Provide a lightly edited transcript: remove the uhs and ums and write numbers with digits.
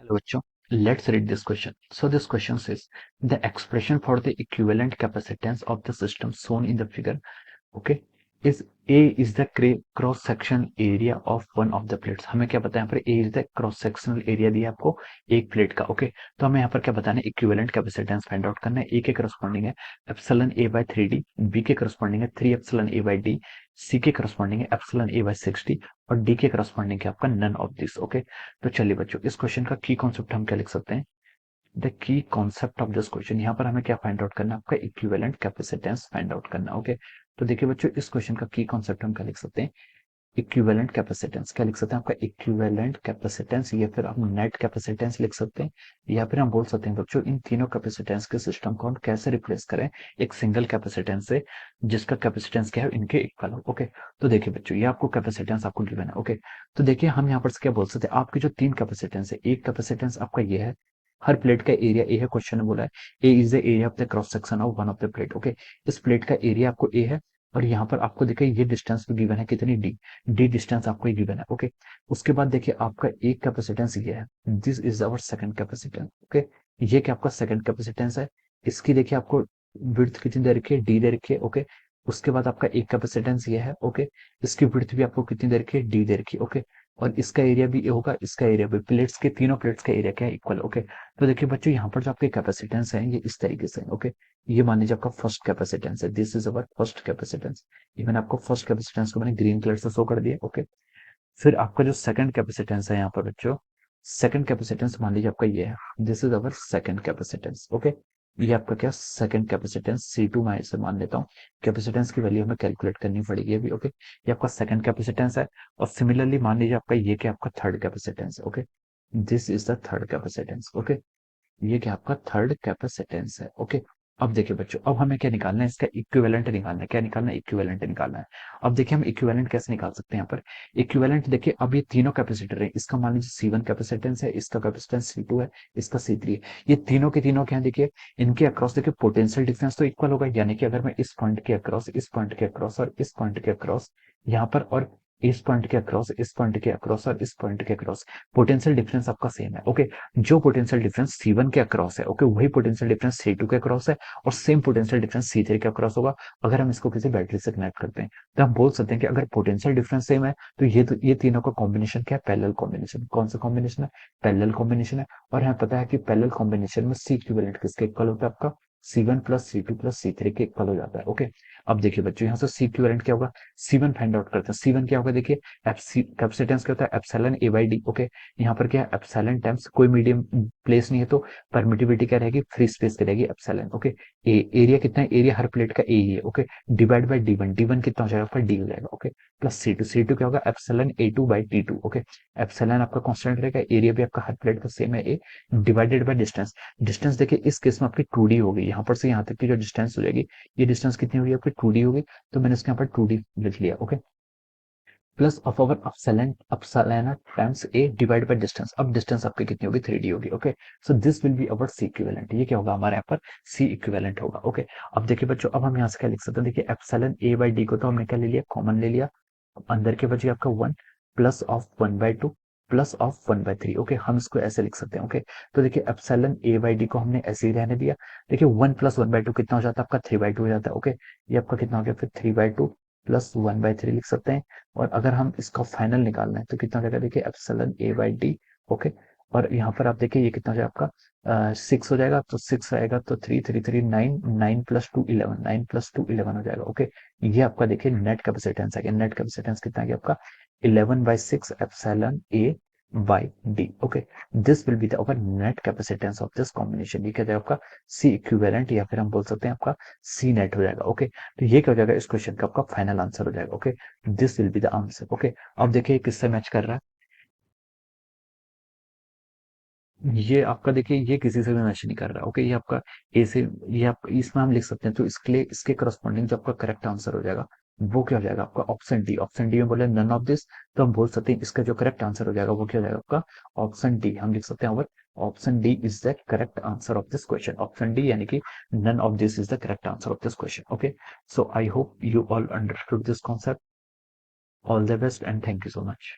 Hello बच्चों, let's read this question. So this question says the expression for the equivalent capacitance of the system shown in the figure, okay, is A is the cross sectional area of one of the plates. हमें क्या पता है यहाँ पर A is the cross sectional area दिया आपको एक plate का, ओके तो हमें यहाँ पर क्या बताना है, इक्विवेलेंट कैपेसिटेंस फाइंड आउट करना है. A के करस्पॉन्डिंग है epsilon A by 3D, B के करस्पॉन्डिंग है 3 epsilon A by D, C के करस्पॉन्डिंग है एप्सिलॉन A by 6D और D के करस्पॉन्डिंग है आपका नन ऑफ दिस. ओके तो चलिए बच्चों, इस क्वेश्चन का की कॉन्सेप्ट हम क्या लिख सकते हैं. The key concept of this question, यहाँ पर हमें क्या फाइंड आउट करना है, आपका इक्विवेलेंट कैपेसिटेंस फाइंड आउट करना. ओके तो देखिए बच्चों, इस क्वेश्चन का की कॉन्सेप्ट हम क्या लिख सकते हैं, इक्विवेलेंट कैपेसिटेंस क्या लिख सकते हैं, आपका इक्विवेलेंट कैपेसिटेंस या फिर हम नेट कैपेसिटेंस लिख सकते हैं. या फिर हम बोल सकते हैं बच्चों, इन तीनों कैपेसिटेंस के सिस्टम को हम कैसे रिप्लेस करें एक सिंगल कैपेसिटेंस से जिसका कैपेसिटेंस क्या है इनके इक्वल हो. ओके तो देखिए बच्चों, ये आपको कैपेसिटेंस आपको गिवन है. ओके तो देखिए हम यहाँ पर क्या बोल सकते हैं, आपकी जो तीन कैपेसिटेंस है, एक कैपेसिटेंस आपका ये है, हर प्लेट का एरिया ए है, क्वेश्चन में बोला है A is the area of the cross section of one of the plate. Okay इस प्लेट का एरिया आपको ए है और यहाँ पर आपको देखिए ये डिस्टेंस भी गिवन है, कितनी डी, डी डिस्टेंस आपको गिवन है. ओके उसके बाद देखिए आपका एक कैपेसिटेंस ये है, this is our second capacitance. Okay ये क्या आपका सेकंड कैपेसिटेंस है, इसकी देखिए आपको विड्थ कितनी दे रखी है, डी दे रखी है. ओके उसके बाद आपका एक कैपेसिटेंस ये है. ओके इसकी विड्थ भी आपको कितनी दे रखी है, डी दे रखी है. ओके और इसका एरिया भी ये होगा, इसका एरिया भी, प्लेट्स के तीनों प्लेट्स का एरिया क्या है, इक्वल. ओके तो देखिए बच्चों, यहाँ पर जो आपके कैपेसिटेंस है ये इस तरीके से है. ओके ये मान लीजिए आपका फर्स्ट कैपेसिटेंस है, this is our first capacitance. ये मैंने आपको फर्स्ट कैपेसिटेंस को मैंने ग्रीन कलर से शो कर दिया. ओके फिर आपका जो सेकंड कैपेसिटेंस है यहाँ पर बच्चों, सेकंड कैपेसिटेंस मान लीजिए आपका ये है, this is our second capacitance. Okay ये आपका क्या सेकंड कैपेसिटेंस C2 मैं इसे मान लेता हूँ, कैपेसिटेंस की वैल्यू हमें कैलकुलेट करनी पड़ेगी अभी. ओके ये आपका सेकंड कैपेसिटेंस है और सिमिलरली मान लीजिए आपका ये क्या आपका थर्ड कैपेसिटेंस है. Okay this is the third capacitance. Okay ये क्या आपका थर्ड कैपेसिटेंस है. ओके अब देखिए बच्चों, अब हमें क्या निकालना है, इसका इक्विवेलेंट निकालना है. क्या निकालना है, इक्विवेलेंट निकालना है. अब देखिए हम इक्विवेलेंट कैसे निकाल सकते हैं, यहाँ पर इक्विवेलेंट देखिए, अब ये तीनों कैपेसिटर है, इसका मान लीजिए C1 कैपेसिटेंस है, इसका कैपेसिटेंस C2 है, इसका C3 है. ये तीनों के तीनों क्या है, देखिए इनके अक्रॉस देखिए पोटेंशियल डिफरेंस तो इक्वल होगा, यानी कि अगर मैं इस पॉइंट के अक्रॉस, इस पॉइंट के अक्रॉस और इस पॉइंट के अक्रॉस यहाँ पर, और इस पॉइंट के अक्रॉस, इस पॉइंट के अक्रॉस और इस पॉइंट के अक्रॉस, पोटेंशियल डिफरेंस आपका सेम है. ओके जो पोटेंशियल डिफरेंस C1 के अक्रॉस है, ओके वही पोटेंशियल डिफरेंस C2 के अक्रॉस है और सेम पोटेंशियल डिफरेंस C3 के अक्रॉस होगा अगर हम इसको किसी बैटरी से कनेक्ट करते हैं. तो हम बोल सकते हैं कि अगर पोटेंशियल डिफरेंस सेम है तो ये तीनों का कॉम्बिनेशन क्या है, पैरेलल कॉम्बिनेशन. कौन सा कॉम्बिनेशन है, पैरेलल कॉम्बिनेशन है. और हमें पता है कि पैरेलल कॉम्बिनेशन में C इक्विवेलेंट किसके इक्वल होता है, आपका C1 plus C2 plus C3 के इक्वल हो जाता है. ओके अब देखिए बच्चों, यहाँ से C इक्विवेलेंट क्या होगा, C1 फाइंड आउट करते हैं. C1 क्या होगा, देखिए कैपेसिटेंस क्या होता है, epsilon A by D. Okay यहाँ पर क्या है, एप्सिलॉन टाइम्स कोई मीडियम प्लेस नहीं है तो परमिटिविटी क्या रहेगी, फ्री स्पेस की रहेगी एप्सिलॉन. ओके एरिया कितना है, एरिया हर प्लेट का ए ही है. Okay divide by D1, D1 कितना हो जाएगा, डी हो जाएगा. ओके प्लस C2 क्या होगा, epsilon A2 by D2. Okay epsilon आपका कांस्टेंट रहेगा, एरिया भी आपका हर प्लेट का सेम है ए, डिवाइडेड बाय डिस्टेंस. डिस्टेंस देखिए इस केस में आपकी 2D होगी, यहाँ पर से यहाँ तक की जो डिस्टेंस हो जाएगी, ये डिस्टेंस कितनी होगी आपकी 2D होगी, तो मैंने इसके यहाँ पर 2D लिख लिया. Okay plus of our epsilon times A divide by distance. अब डिस्टेंस आपकी कितनी होगी, 3D होगी. Okay so this will be our C equivalent. ये क्या होगा हमारे यहाँ पर C इक्विवेलेंट होगा. ओके अब देखिए बच्चों, अब हम यहाँ से क्या लिख सकते हैं, देखिए एप्सिलॉन A by D को तो हमने क्या ले लिया, कॉमन ले लिया. अब अंदर के बचे आपका 1 plus of 1/2 plus of 1/3. Okay हम इसको ऐसे लिख सकते हैं. ओके तो देखिए एप्सिलॉन A by D को हमने ऐसे ही रहने दिया. देखिए 1 प्लस 1/2 कितना हो जाता है आपका, 3/2 हो जाता है. ओके ये आपका कितना हो गया फिर, 3/2 प्लस 1/3 लिख सकते हैं. और अगर हम इसका फाइनल निकालना है तो कितना हो जाएगा, देखिए epsilon A by D. Okay और यहाँ पर आप देखिए ये कितना हो जाएगा आपका 6 हो जाएगा, तो 6 आएगा तो 3 3 3 9, 9 प्लस 2 11, 9 प्लस 2 11 हो जाएगा. ओके ये आपका देखिए नेट कैपेसिटेंस आ गया. नेट कैपेसिटेंस कितना आ गया आपका, 11/6 epsilon A by D. Okay this will be the our net capacitance of this combination. ये क्या जाएगा आपका C इक्विवेलेंट, या फिर हम बोल सकते हैं आपका C नेट हो जाएगा. ओके तो ये क्या हो जाएगा, इस क्वेश्चन का आपका फाइनल आंसर हो जाएगा. Okay this will be the answer. Okay अब देखिए किससे मैच कर रहा है, ये आपका देखिए ये किसी से भी मैच नहीं कर रहा. ओके ये आपका ए से, ये आप इसमें हम लिख सकते हैं, तो इसके लिए इसके करस्पॉन्डिंग जो आपका करेक्ट आंसर हो जाएगा वो क्या हो जाएगा आपका, ऑप्शन डी. ऑप्शन डी में बोले नन ऑफ दिस, तो हम बोल सकते हैं इसका जो करेक्ट आंसर हो जाएगा वो क्या हो जाएगा आपका, ऑप्शन डी. हम लिख सकते हैं और option D is the correct answer of this question. Option D यानी कि none of this is the correct answer of this question. Okay so I hope you all understood this concept. All the best and thank you so much.